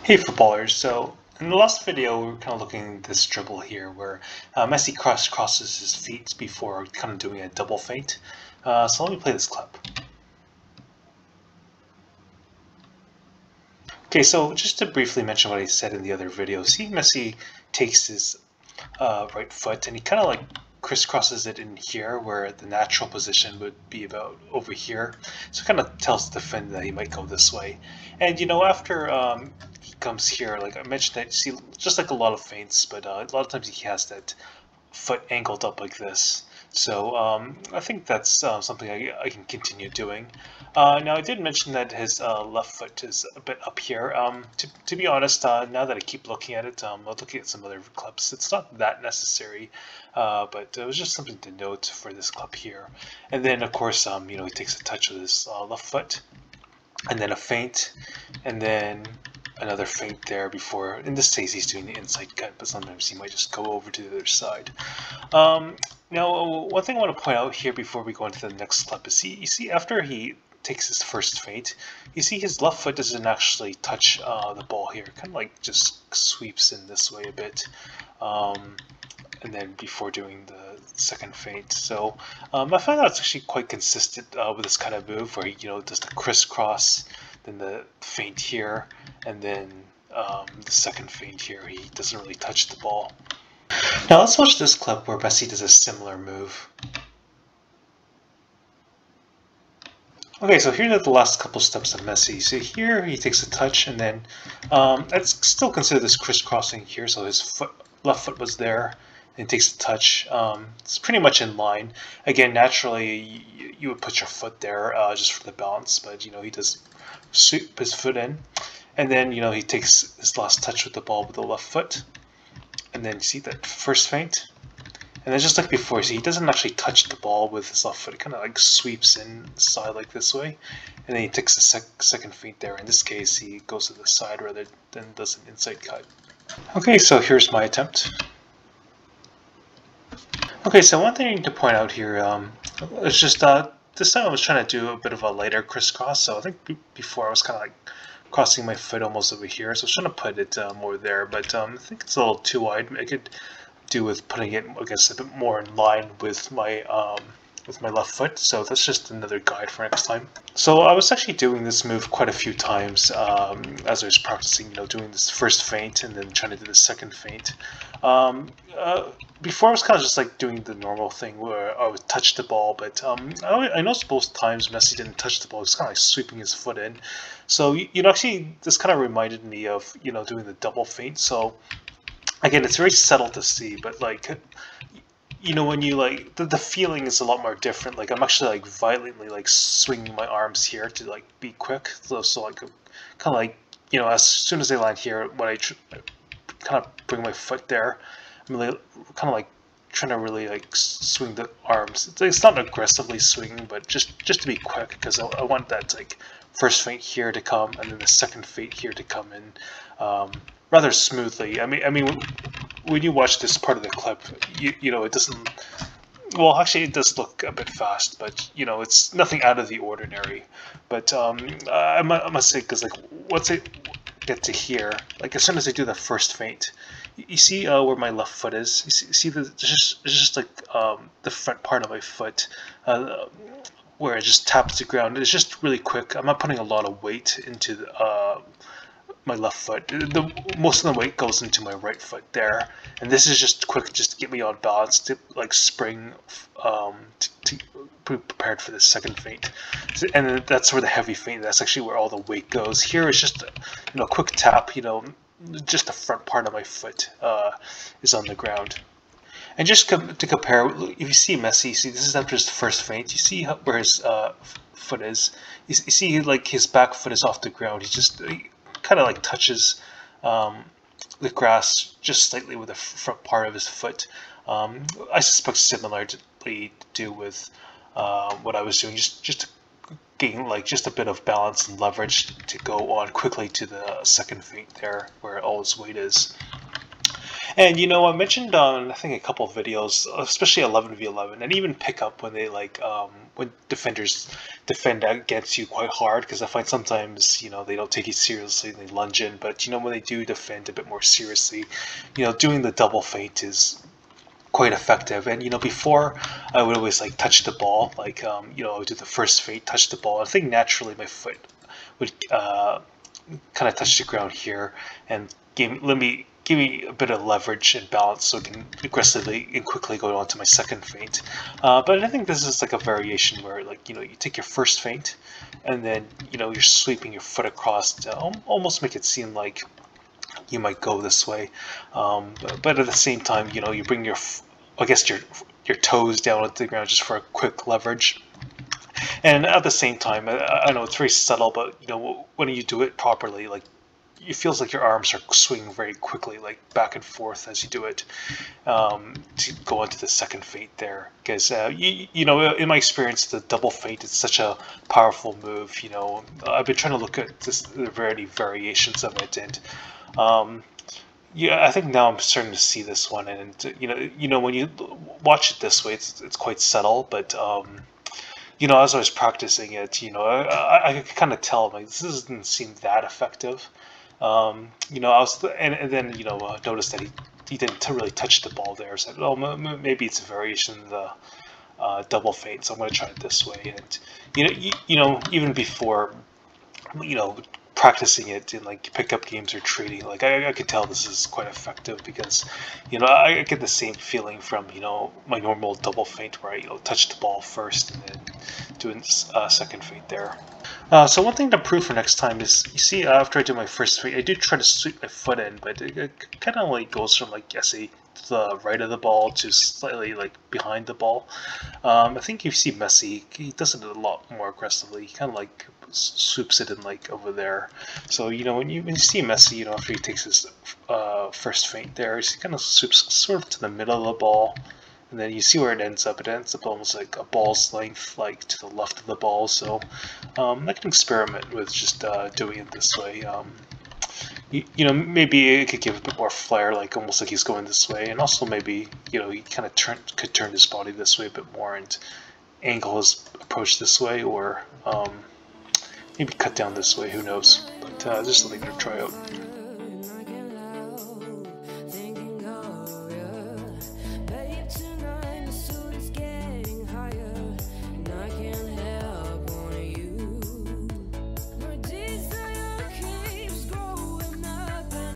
Hey footballers, so in the last video we were kind of looking at this dribble here where Messi crosses his feet before kind of doing a double feint. So let me play this clip. Okay, so just to briefly mention what I said in the other video, see Messi takes his right foot and he kind of like crisscrosses it in here where the natural position would be about over here. So it kind of tells the defender that he might go this way. And you know, after he comes here, like I mentioned, that you see just like a lot of feints, but a lot of times he has that foot angled up like this. So I think that's something I can continue doing. Now I did mention that his left foot is a bit up here. To be honest, now that I keep looking at it, I'm looking at some other clips. It's not that necessary, but it was just something to note for this clip here. And then of course, you know, he takes a touch with his left foot, and then a feint, and then another feint there before. In this case, he's doing the inside cut, but sometimes he might just go over to the other side. Now, one thing I want to point out here before we go into the next clip is you see after he takes his first feint, you see his left foot doesn't actually touch the ball here. Kind of like just sweeps in this way a bit. And then before doing the second feint. So I find that's actually quite consistent with this kind of move where he, you know, does the crisscross, then the feint here, and then the second feint here. He doesn't really touch the ball. Now let's watch this clip where Messi does a similar move. Okay, so here are the last couple steps of Messi. So here he takes a touch, and then that's still considered this crisscrossing here. So his left foot was there, and he takes a touch. It's pretty much in line. Again, naturally you would put your foot there just for the balance, but you know he does sweep his foot in, and then you know he takes his last touch with the ball with the left foot, and then you see that first feint. And then just like before, see, he doesn't actually touch the ball with his left foot. It kind of like sweeps inside like this way. And then he takes a second feint there. In this case, he goes to the side rather than does an inside cut. Okay, so here's my attempt. Okay, so one thing to point out here is just this time I was trying to do a bit of a lighter crisscross. So I think before I was kind of like crossing my foot almost over here. So I was trying to put it more there. But I think it's a little too wide. I could do with putting it, I guess, a bit more in line with my left foot. So that's just another guide for next time. So I was actually doing this move quite a few times as I was practicing, you know, doing this first feint and then trying to do the second feint. Before I was kind of just like doing the normal thing where I would touch the ball, but I noticed both times Messi didn't touch the ball. He was kind of like sweeping his foot in. So you know, actually, this kind of reminded me of, you know, doing the double feint. So again, it's very subtle to see, but like, you know, when you like, the feeling is a lot more different. Like I'm actually like violently like swinging my arms here to like be quick. So like, kind of like, you know, as soon as they land here, when I kind of bring my foot there, I'm really kind of like trying to really like swing the arms. It's not aggressively swinging, but just to be quick, because I want that like first feint here to come and then the second feint here to come in rather smoothly. I mean, when you watch this part of the clip, you know, it doesn't. Well, actually, it does look a bit fast, but you know, it's nothing out of the ordinary. But I must say, because like once I get to here, like as soon as I do the first feint, you see where my left foot is. You see it's just like the front part of my foot. Where it just taps the ground. It's just really quick. I'm not putting a lot of weight into my left foot. Most of the weight goes into my right foot there, and this is just quick, just to get me on balance, to like spring, to be prepared for the second feint. And then that's where the heavy feint. That's actually where all the weight goes. Here is just, you know, quick tap. You know, just the front part of my foot is on the ground. And just to compare, if you see Messi, see this is after his first feint. You see where his foot is. You see like his back foot is off the ground. He kind of like touches the grass just slightly with the front part of his foot. I suspect similarly to do with what I was doing, just to gain like just a bit of balance and leverage to go on quickly to the second feint there where all his weight is. And you know, I mentioned on I think a couple of videos, especially 11v11, and even pick up when they like when defenders defend against you quite hard, because I find sometimes you know they don't take you seriously and they lunge in, but you know when they do defend a bit more seriously, you know doing the double feint is quite effective. And you know before I would always like touch the ball, like you know I would do the first feint, touch the ball. I think naturally my foot would kind of touch the ground here and give me a bit of leverage and balance so I can aggressively and quickly go on to my second feint. But I think this is like a variation where like you know you take your first feint and then you know you're sweeping your foot across to almost make it seem like you might go this way, but at the same time you know you bring your I guess your toes down onto the ground just for a quick leverage. And at the same time, I know it's very subtle, but you know when you do it properly, like it feels like your arms are swinging very quickly, like back and forth as you do it, to go into the second feint there. Because you know, in my experience, the double feint is such a powerful move. You know, I've been trying to look at the variations of it, and yeah, I think now I'm starting to see this one, and you know when you watch it this way, it's quite subtle, but you know, as I was practicing it, you know, I could kind of tell like this doesn't seem that effective. You know, and then you know noticed that he didn't really touch the ball there. So oh, maybe it's a variation of the double feint. So I'm going to try it this way. And you know, even before you know practicing it in like pickup games or trading, like I could tell this is quite effective because you know I get the same feeling from you know my normal double feint where I you know touch the ball first and then doing second feint there. So one thing to improve for next time is, you see, after I do my first feint, I do try to sweep my foot in, but it kind of like goes from like, say, to the right of the ball to slightly like behind the ball. I think you see Messi, he does it a lot more aggressively. He kind of like swoops it in like over there. So you know when you see Messi, you know after he takes his first feint there, he kind of swoops sort of to the middle of the ball. And then you see where it ends up. It ends up almost like a ball's length, like to the left of the ball. So I can experiment with just doing it this way. You know, maybe it could give a bit more flair, like almost like he's going this way. And also maybe, you know, he kind of could turn his body this way a bit more and angle his approach this way, or maybe cut down this way, who knows. But just something to try out.